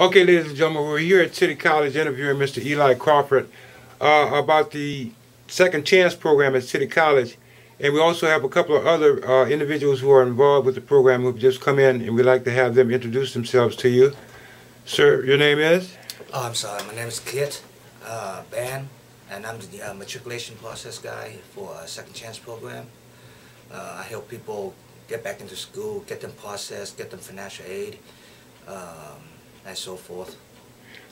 Okay, ladies and gentlemen, we're here at City College interviewing Mr. Eli Crawford about the Second Chance program at City College. And we also have a couple of other individuals who are involved with the program who have just come in, and we'd like to have them introduce themselves to you. Sir, your name is? Oh, I'm sorry. My name is Kit Ban, and I'm the matriculation process guy for Second Chance program. I help people get back into school, get them processed, get them financial aid, and so forth.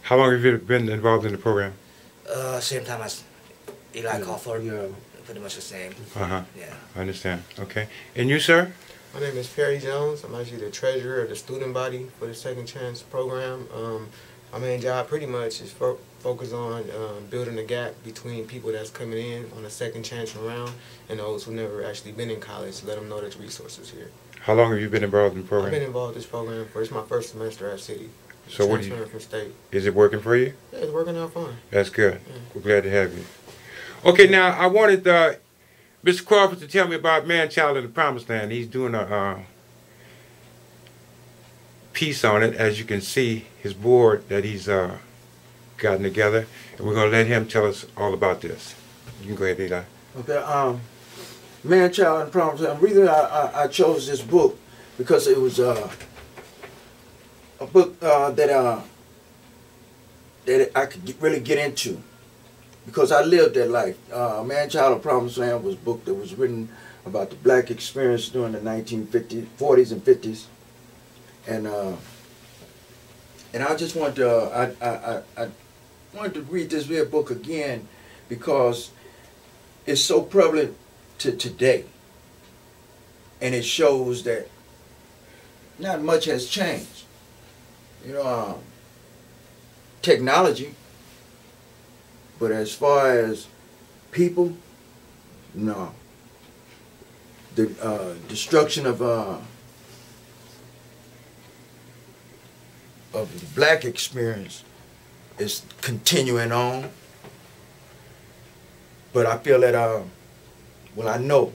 How long have you been involved in the program? Same time as Eli Crawford. Yeah. Pretty much the same. Uh-huh. Yeah. I understand. Okay. And you, sir? My name is Perry Jones. I'm actually the treasurer of the student body for the Second Chance program. My main job pretty much is focused on building the gap between people that's coming in on a second chance round and those who never actually been in college, to let them know there's resources here. How long have you been involved in the program? I've been involved in this program it's my first semester at City. So what from state. Is it working for you? Yeah, it's working out fine. That's good. Yeah. We're glad to have you. Okay, now I wanted Mr. Crawford to tell me about Man Child in the Promised Land. He's doing a piece on it, as you can see, his board that he's gotten together, and we're going to let him tell us all about this. You can go ahead, Eli. Okay, Man Child in the Promised Land. The reason I chose this book because it was a book that I could really get into, because I lived that life. Man Child of Promised Land was a book that was written about the black experience during the 1950s, 40s and 50s, and I just wanted to I wanted to read this real book again because it's so prevalent to today, and it shows that not much has changed. You know, technology. But as far as people, no. The destruction of the black experience is continuing on. But I feel that, well, I know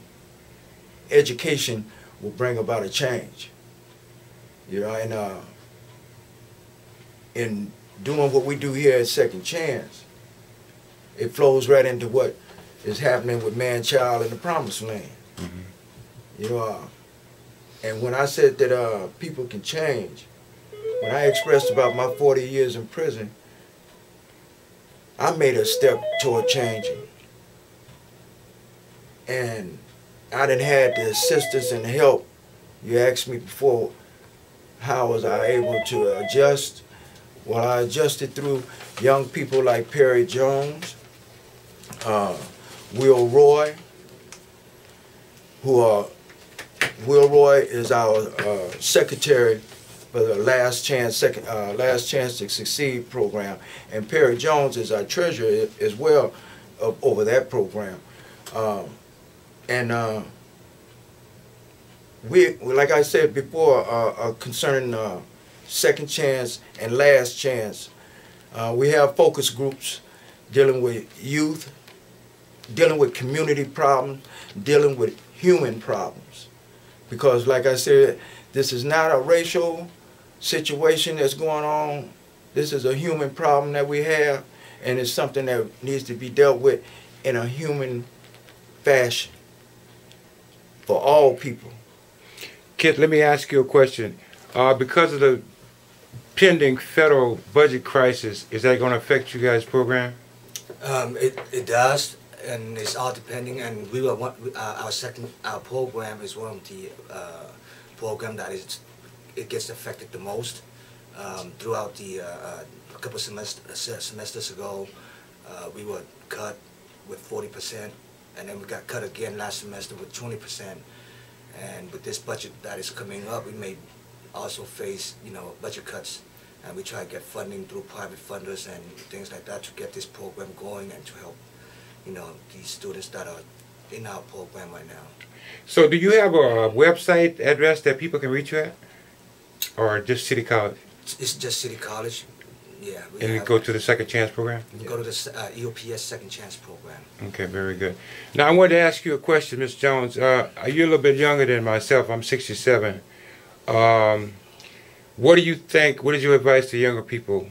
education will bring about a change. You know, and in doing what we do here at Second Chance, it flows right into what is happening with Man Child in the Promised Land. Mm-hmm. You know, and when I said that people can change, when I expressed about my 40 years in prison, I made a step toward changing. And I didn't have the assistance and help. You asked me before, how was I able to adjust? Well, I adjusted through young people like Perry Jones, Will Roy, Will Roy is our secretary for the Last Chance to Succeed program, and Perry Jones is our treasurer as well over that program. We, like I said before, concerning Second Chance and Last Chance, we have focus groups dealing with youth, dealing with community problems, dealing with human problems. Because like I said, this is not a racial situation that's going on. This is a human problem that we have, and it's something that needs to be dealt with in a human fashion for all people. Kit, let me ask you a question. Because of the pending federal budget crisis, is that going to affect you guys' program? It does, and it's all depending. And we were our program is one of the program that it gets affected the most. Throughout the a couple semesters ago, we were cut with 40%, and then we got cut again last semester with 20%. And with this budget that is coming up, we may also face, you know, budget cuts, and we try to get funding through private funders and things like that to get this program going and to help, you know, these students that are in our program right now. So do you have a website address that people can reach you at, or just City College? It's just City College. Yeah. And you go to the Second Chance program? Go to the EOPS Second Chance program. Okay, very good. Now I wanted to ask you a question, Ms. Jones. You're a little bit younger than myself. I'm 67. What do you think? What is your advice to younger people,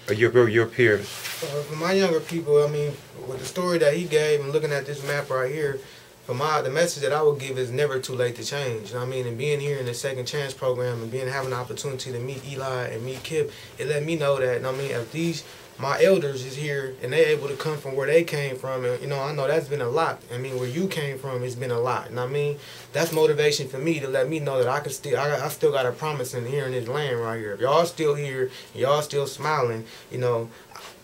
your peers? For my younger people, I mean, with the story that he gave and looking at this map right here, the message that I would give is never too late to change. You know what I mean? And being here in the Second Chance program and having the opportunity to meet Eli and meet Kip, it let me know that, you know what I mean, if my elders is here and they're able to come from where they came from, and, you know, I know that's been a lot. I mean, where you came from, it's been a lot. You know what I mean? That's motivation for me to let me know that I still got a promise in here in this land right here. If y'all still here, y'all still smiling, you know,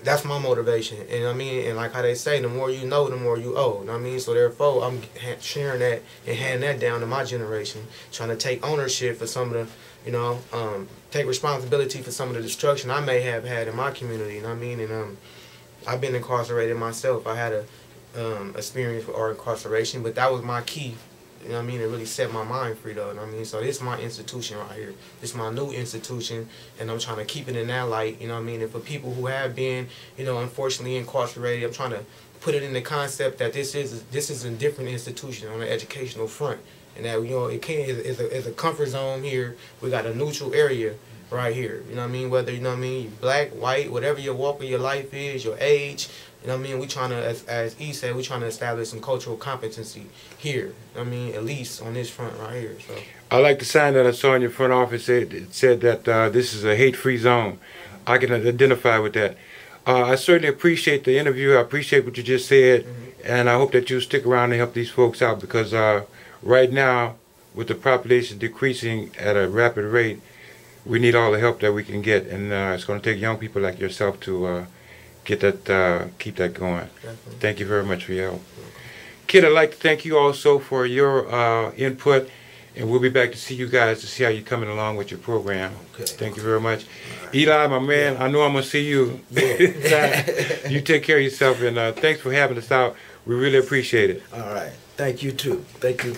that's my motivation. And I mean, and like how they say, the more you know, the more you owe. You know what I mean? So therefore, I'm sharing that and handing that down to my generation, trying to take ownership for some of the, you know, take responsibility for some of the destruction I may have had in my community. You know what I mean? And I've been incarcerated myself. I had a experience with incarceration, but that was my key. You know what I mean? It really set my mind free, though. You know what I mean? So this is my institution right here. This is my new institution, and I'm trying to keep it in that light. You know what I mean? And for people who have been, you know, unfortunately incarcerated, I'm trying to put it in the concept that this is a different institution on the educational front, and that, you know, it's a comfort zone here. We got a neutral area right here. You know what I mean? Whether, you know what I mean, black, white, whatever your walk of your life is, your age. You know what I mean? We trying to, as E said, we trying to establish some cultural competency here. You know what I mean? At least on this front right here. So I like the sign that I saw in your front office. It said that this is a hate-free zone. I can identify with that. I certainly appreciate the interview. I appreciate what you just said, and I hope that you stick around and help these folks out, because right now, with the population decreasing at a rapid rate, we need all the help that we can get, and it's going to take young people like yourself to get that, keep that going. definitely. Thank you very much for your help. Kid, I'd like to thank you also for your input, and we'll be back to see you guys to see how you're coming along with your program. Okay. Thank you very much. Eli, my man, I know I'm going to see you. Yeah. You take care of yourself, and thanks for having us out. We really appreciate it. All right. Thank you, too. Thank you.